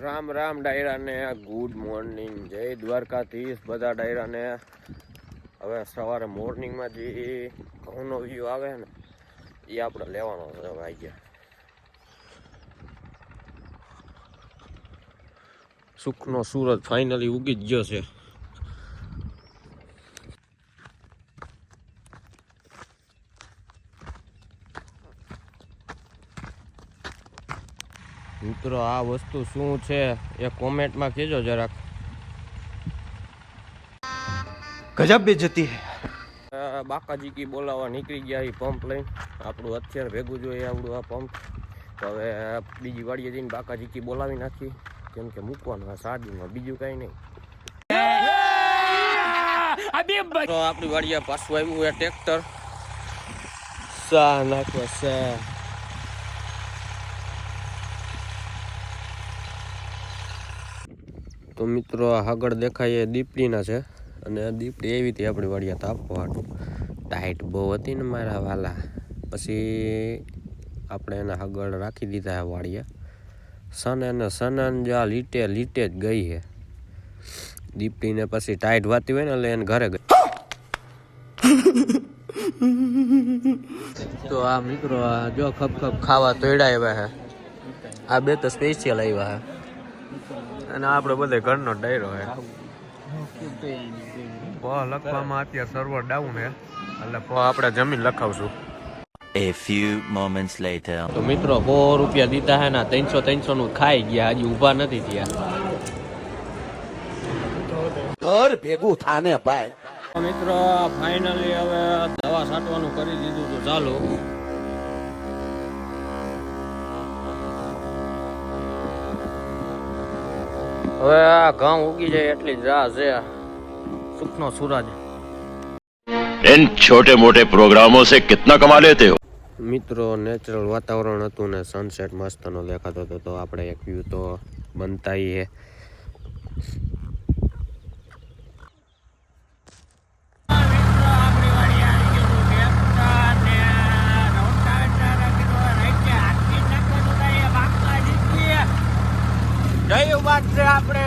Ram Ram ડાયરાને good morning, જય દ્વારકાધીશ બધા ડાયરાને। હવે સવારે મોર્નિંગમાં જે ઘઉંનો વ્યૂ આવે ને એ આપણે લેવાનો છે ભાઈ। સુખનો સૂરજ ફાઇનલી ઉગી જ ગયો છે। મિત્રો આ વસ્તુ શું છે એ કોમેન્ટમાં કહેજો જરાક। ગજબ બેइज्जती है। બાકાજી કી બોલાવા નીકળી ગયા એ પંપ લઈને। આપણું અત્યારે ભેગું જોઈએ આવડું આ પંપ। તો હવે બીજી વાડીએ જઈને બાકાજી કી બોલાવી નાખી, કેમ કે મૂકવાનું આ સાડીમાં, બીજું કઈ નહીં। તો આપણી વાડીએ પાછું આવ્યું એ ટ્રેક્ટર સા નાખવા સા। તો મિત્રો આ હગડ દેખાય એ દીપડીના છે, અને દીપડી એવી હતી આપણી વાડિયા તાપવા હાટું। ટાઈટ બહુ હતી ને મારા વાલા, પછી આપણે એના હગડ રાખી દીધા વાડિયા। સનન જો આ લીટે લીટે જ ગઈ છે દીપડીને। પછી ટાઈટ વાતી હોય ને એટલે એને ઘરે ગઈ। તો આ મિત્રો આ જો ખપ ખપ ખાવા તોડ્યા આવ્યા છે। આ બે તો સ્પેશિયલ આવ્યા છે, અને આપણે બધે ઘરનો ડાયરો છે। લખવામાં અત્યારે સર્વર ડાઉન છે, એટલે આપણે જમીન લખાવશું। A few moments later. તો મિત્રો 100 રૂપિયા દીધા હે ને 300 નું ખાઈ ગયા, હજી ઊભા નથી થયા। ઘર ભેગું થાને ભાઈ। મિત્રો ફાઇનલી હવે દવા છાંટવાનું કરી દીધું તો ચાલુ। હવે આ ઘઉં ઉગી જાય એટલી જ રાહ છે। સુખનો સૂરજ। इन छोटे मोटे प्रोग्रामों से कितना कमा लेते हो? મિત્રો નેચરલ વાતાવરણ હતું ને સનસેટ મસ્તનો દેખાતો હતો, તો આપણે એક વ્યૂ તો બનતા હી હે। જય વાત છે આપણે।